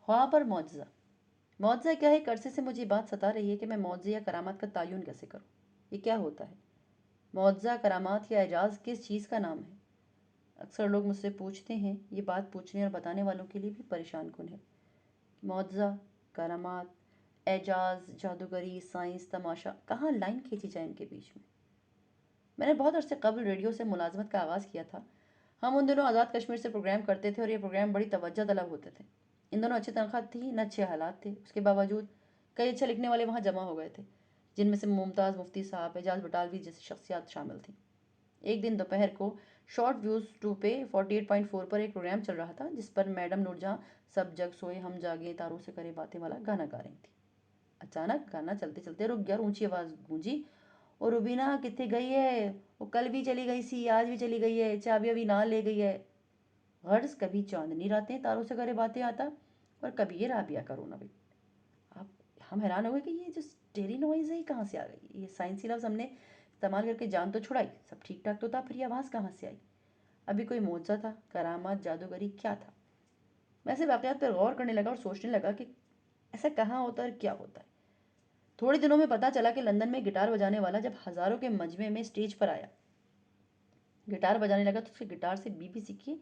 ख्वाब और मुआवजा। मुआवजा क्या है? एक अरसे से मुझे बात सता रही है कि मैं मुआवजे या करामात का तयन कैसे करूँ। ये क्या होता है? मुआवजा, करामात या एजाज़ किस चीज़ का नाम है? अक्सर लोग मुझसे पूछते हैं। ये बात पूछने और बताने वालों के लिए भी परेशान कुन है। मुआवजा, करामात, एजाज़, जादूगरी, साइंस, तमाशा, कहाँ लाइन खींची जाए इनके बीच में। मैंने बहुत अरसे कबल रेडियो से मुलाजमत का आगाज़ किया था। हम उन दिनों आज़ाद कश्मीर से प्रोग्राम करते थे और ये प्रोग्राम बड़ी तवज्जो तलब होते थे। इन दोनों अच्छी तनख्वाह थी, न अच्छे हालात थे। उसके बावजूद कई अच्छे लिखने वाले वहाँ जमा हो गए थे, जिनमें से मुमताज़ मुफ्ती साहब, एजाज बटालवी जैसी शख्सियात शामिल थीं। एक दिन दोपहर को शॉर्ट व्यूज़ 2 पे 48.4 पर एक प्रोग्राम चल रहा था, जिस पर मैडम नूरजहां सब जग सोए हम जागे तारों से करे बातें वाला गाना गा रही थी। अचानक गाना चलते चलते रुक गया और ऊंची आवाज़ गूंजी, और रुबीना कितने गई है? वो कल भी चली गई सी, आज भी चली गई है, चाबी अभी ना ले गई है। गर्ज कभी चांदनी रातें तारों से करे बातें आता, और कभी ये राबिया का रोना भी। आप हम हैरान हो गए कि ये जो स्टेरी नॉइज़ है ये कहाँ से आ गई। ये साइंसी लफ्ज़ हमने इस्तेमाल करके जान तो छुड़ाई, सब ठीक ठाक तो था, फिर ये आवाज़ कहाँ से आई? अभी कोई मोजा था, करामात, जादूगरी क्या था? मैं ऐसे वाक़यात पर गौर करने लगा और सोचने लगा कि ऐसा कहाँ होता है और क्या होता है। थोड़े दिनों में पता चला कि लंदन में गिटार बजाने वाला जब हज़ारों के मजमे में स्टेज पर आया, गिटार बजाने लगा, तो उसके गिटार से बीबीसी की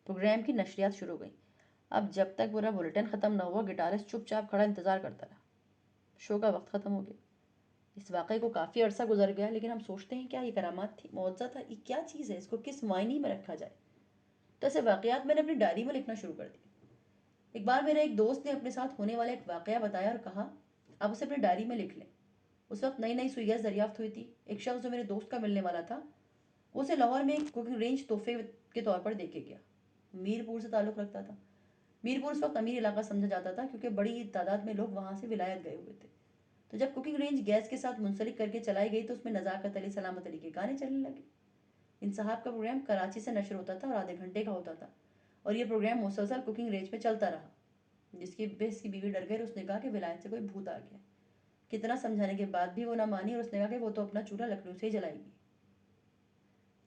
प्रोग्राम की नशरियात शुरू हो गई। अब जब तक पूरा बुलेटिन ख़त्म ना हुआ, गिटारिस्ट चुपचाप खड़ा इंतज़ार करता रहा। शो का वक्त ख़त्म हो गया। इस वाक़े को काफ़ी अरसा गुजर गया, लेकिन हम सोचते हैं क्या ये करामात थी, मुआवजा था, ये क्या चीज़ है, इसको किस मायने में रखा जाए। तो ऐसे वाक़यात मैंने अपनी डायरी में लिखना शुरू कर दिए। एक बार मेरे एक दोस्त ने अपने साथ होने वाला एक वाक़या बताया और कहा, आप उसे अपनी डायरी में लिख लें। उस वक्त नई नई सुई गैस दरियाफ्त हुई थी। एक शख्स जो मेरे दोस्त का मिलने वाला था, वो उसे लाहौर में एक कुकिंग रेंज तोहफे के तौर पर दे के गया। मीरपुर से ताल्लुक़ रखता था। मीरपुर उस वक्त अमीर इलाका समझा जाता था, क्योंकि बड़ी तादाद में लोग वहाँ से विलायत गए हुए थे। तो जब कुकिंग रेंज गैस के साथ मुंसलिक करके चलाई गई, तो उसमें नज़ाकत अली, सलामत अली के गाने चलने लगे। इन साहब का प्रोग्राम कराची से नशर होता था और आधे घंटे का होता था, और ये प्रोग्राम मुसलसल कुकिंग रेंज पे चलता रहा। जिसकी बेस की बीवी डर गई और उसने कहा कि विलायत से कोई भूत आ गया। कितना समझाने के बाद भी वो ना मानी, और उसने कहा कि वो तो अपना चूल्हा लकड़ू से ही जलाएगी।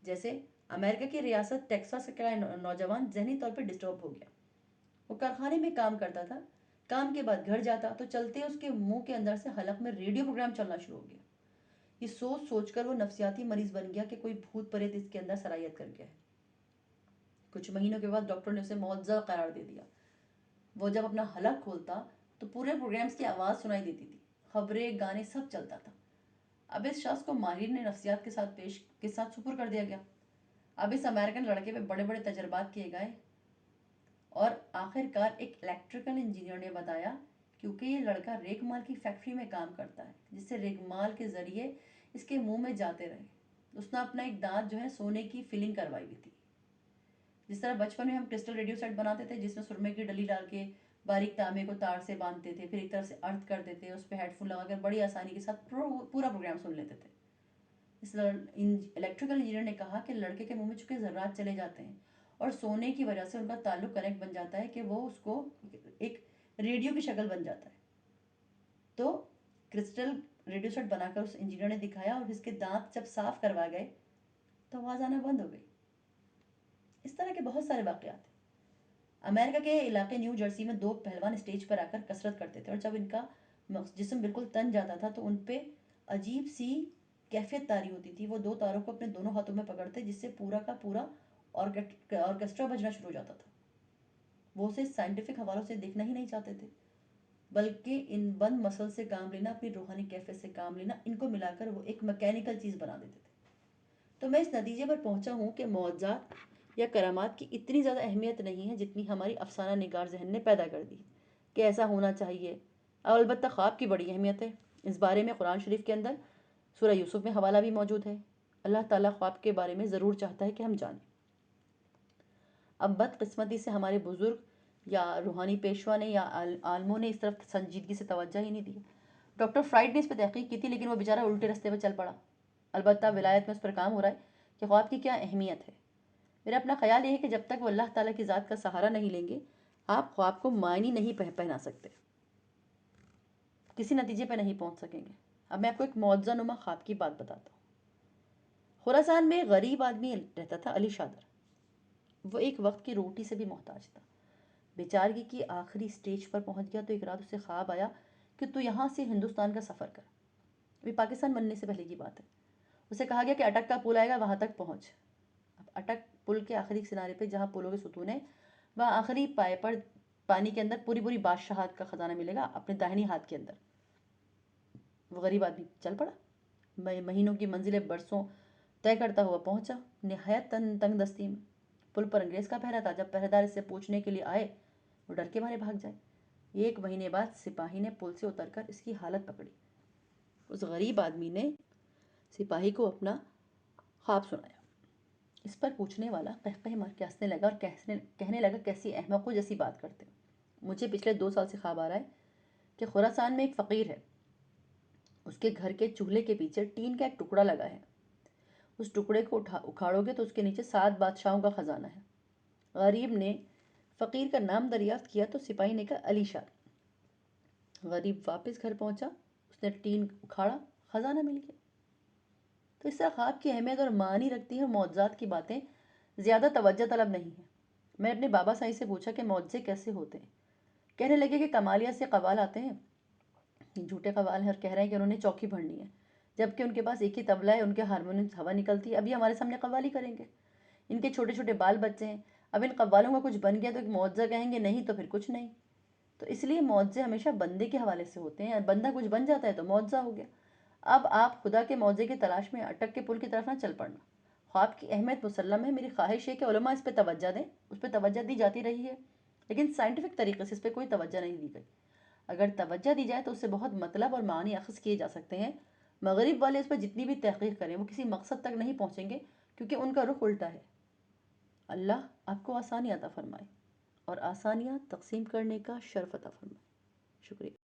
जैसे अमेरिका की रियासत टेक्सास का नौजवान जहनी तौर पर डिस्टर्ब हो गया। वो कारखाने में काम करता था, काम के बाद घर जाता तो चलते उसके मुंह के अंदर से हलक में रेडियो प्रोग्राम चलना शुरू हो गया। ये सोच सोच कर वो नफसियाती मरीज बन गया कि कोई भूत प्रेत इसके अंदर सरायत कर गया है। कुछ महीनों के बाद डॉक्टर ने उसे मुअज्जल करार दे दिया। वो जब अपना हलक खोलता तो पूरे प्रोग्राम्स की आवाज़ सुनाई देती थी, खबरें, गाने, सब चलता था। अब इस शख्स को माहिर ने नफ्सियात के साथ सुपुर कर दिया गया। अब इस अमेरिकन लड़के पे बड़े बड़े तजर्बात किए गए, और आखिरकार एक इलेक्ट्रिकल इंजीनियर ने बताया, क्योंकि ये लड़का रेगमाल की फैक्ट्री में काम करता है, जिससे रेगमाल के ज़रिए इसके मुंह में जाते रहे। उसने अपना एक दांत जो है सोने की फिलिंग करवाई हुई थी। जिस तरह बचपन में हम क्रिस्टल रेडियो सेट बनाते थे, जिसमें सुरमे की डली डाल के बारीक तांबे को तार से बांधते थे, फिर एक तरफ से अर्थ करते थे, उस पर हेडफोन लगाकर बड़ी आसानी के साथ पूरा प्रोग्राम सुन लेते थे। इस इलेक्ट्रिकल इंजीनियर ने कहा कि लड़के के मुंह में चूंकि ज़र्रात चले जाते हैं और सोने की वजह से उनका ताल्लुक कनेक्ट बन जाता है, कि वो उसको एक रेडियो की शक्ल बन जाता है। तो क्रिस्टल रेडियो सेट बनाकर उस इंजीनियर ने दिखाया, और इसके दांत जब साफ करवा गए तो आवाज़ आना बंद हो गई। इस तरह के बहुत सारे वाक़यात हैं। अमेरिका के इलाके न्यू जर्सी में दो पहलवान स्टेज पर आकर कसरत करते थे, और जब इनका जिस्म बिल्कुल तन जाता था तो उन पे अजीब सी कैफियत तारी होती थी। वो दो तारों को अपने दोनों हाथों में पकड़ते, जिससे पूरा का पूरा ऑर्केस्ट्रा बजना शुरू हो जाता था। वो उसे साइंटिफिक हवालों से देखना ही नहीं चाहते थे, बल्कि इन बंद मसल से काम लेना, अपनी रूहानी कैफियत से काम लेना, इनको मिलाकर वो एक मैकेनिकल चीज़ बना देते थे। तो मैं इस नतीजे पर पहुंचा हूँ कि मुआवजात या करामात की इतनी ज़्यादा अहमियत नहीं है जितनी हमारी अफसाना निगार जहन ने पैदा कर दी कि ऐसा होना चाहिए। और अलबत्ता ख्वाब की बड़ी अहमियत है। इस बारे में कुरान शरीफ के अंदर सूरह यूसुफ में हवाला भी मौजूद है। अल्लाह ताला ख्वाब के बारे में ज़रूर चाहता है कि हम जानें। अब बदकिस्मती से हमारे बुज़ुर्ग या रूहानी पेशवा ने या आलमों ने इस तरफ संजीदगी से तवज्जो ही नहीं दी। डॉक्टर फ्राइड ने इस पर तहकीक की थी, लेकिन वो बेचारा उल्टे रास्ते पर चल पड़ा। अलबत्ता विलायत में उस पर काम हो रहा है कि ख्वाब की क्या अहमियत है। मेरा अपना ख्याल ये है कि जब तक वो अल्लाह ताला की ज़ात का सहारा नहीं लेंगे, आप ख्वाब को मायने नहीं पहना सकते, किसी नतीजे पर नहीं पहुंच सकेंगे। अब मैं आपको एक मौजज़ा नुमा ख्वाब की बात बताता हूँ। खुरासान में गरीब आदमी रहता था, अली शादर। वो एक वक्त की रोटी से भी मोहताज था। بیچارگی کی آخری سٹیج پر پہنچ گیا تو ایک رات اسے خواب آیا کہ تو یہاں سے ہندوستان کا سفر کر. ابھی پاکستان بننے سے پہلے کی بات ہے. اسے کہا گیا کہ اٹک کا پل آئے گا وہاں تک پہنچ. اب اٹک پل کے آخری کنارے پہ جہاں پلوں کے ستون ہیں وہاں آخری پائے پر پانی کے اندر پوری پوری بادشاہت کا خزانہ ملے گا اپنے داہنی ہاتھ کے اندر. وہ غریب آدمی چل پڑا. مہینوں کی منزلیں برسوں طے کرتا ہوا پہنچا نہایت تنگ دستی میں. پل پر انگریز کا پہرا تھا. جب پہرے دار اس سے پوچھنے کے لیے آئے وہ ڈر کے مارے بھاگ جائے. 1 مہینے بعد سپاہی نے پل سے اتر کر اس کی حالت پکڑی. اس غریب آدمی نے سپاہی کو اپنا خواب سنایا. اس پر پوچھنے والا قہقہ مار کے ہنسنے لگا اور کہنے لگا کیسی احمقوں جیسی بات کرتے. مجھے پچھلے 2 سال سے خواب آ رہا ہے کہ خراسان میں ایک فقیر ہے. اس کے گھر کے چولہے کے پیچھے ٹین کا ایک ٹکڑا لگا ہے. اس ٹکڑے کو اکھاڑو گے تو اس کے نیچے 7 بادشاہوں کا خزانہ ہے. غریب نے فقیر کا نام دریافت کیا تو سپاہی نے کہا علی شاہ. غریب واپس گھر پہنچا. اس نے ٹین اکھاڑا خزانہ مل گیا. تو اس طرح خواب کی اہمیت اور معنی رکھتی ہیں اور معجزات کی باتیں زیادہ توجہ طلب نہیں ہیں. میں نے اپنے بابا سائی سے پوچھا کہ معجزے کیسے ہوتے ہیں. کہنے لگے کہ کمالیہ سے قوال آتے ہیں. جھوٹے قوال ہیں اور کہہ رہے ہیں کہ انہوں نے چوکی بھرنی ہے جبکہ ان کے پاس ایک ہی طبلہ ہے. ان کے ہارمونیم سے ہوا نکلتی ہے. ابھی ہمارے سامنے قوالی کریں گے. ان کے چھوٹے چھوٹے بال بچے ہیں. اب ان قوالوں کا کچھ بن گیا تو ایک معجزہ کہیں گے, نہیں تو پھر کچھ نہیں. تو اس لیے معجزے ہمیشہ بندے کے حوالے سے ہوتے ہیں. بندہ کچھ بن جاتا ہے تو معجزہ ہو گیا. اب آپ خدا کے معجزے کی تلاش میں اٹک کے پل کی طرف نہ چل پڑنا. خواب کی اہمیت مسلم ہے. میری خواہش ہے کہ علماء اس پہ توجہ دیں. اس پہ توجہ دی جاتی رہی ہے لیکن سائنٹیفک طریقے سے اس پہ کوئی توجہ نہیں دی گئی. اگر توجہ دی جائے تو اس سے بہت مطلب اور معنی اخذ کیے جا سکتے ہیں. مغرب والے اس پہ جتنی بھی تحقیق کریں وہ کسی مقصد تک نہیں پہنچیں گے کیونکہ ان کا رخ الٹا ہے. اللہ آپ کو آسانی عطا فرمائے اور آسانیاں تقسیم کرنے کا شرف عطا فرمائے. شکریہ.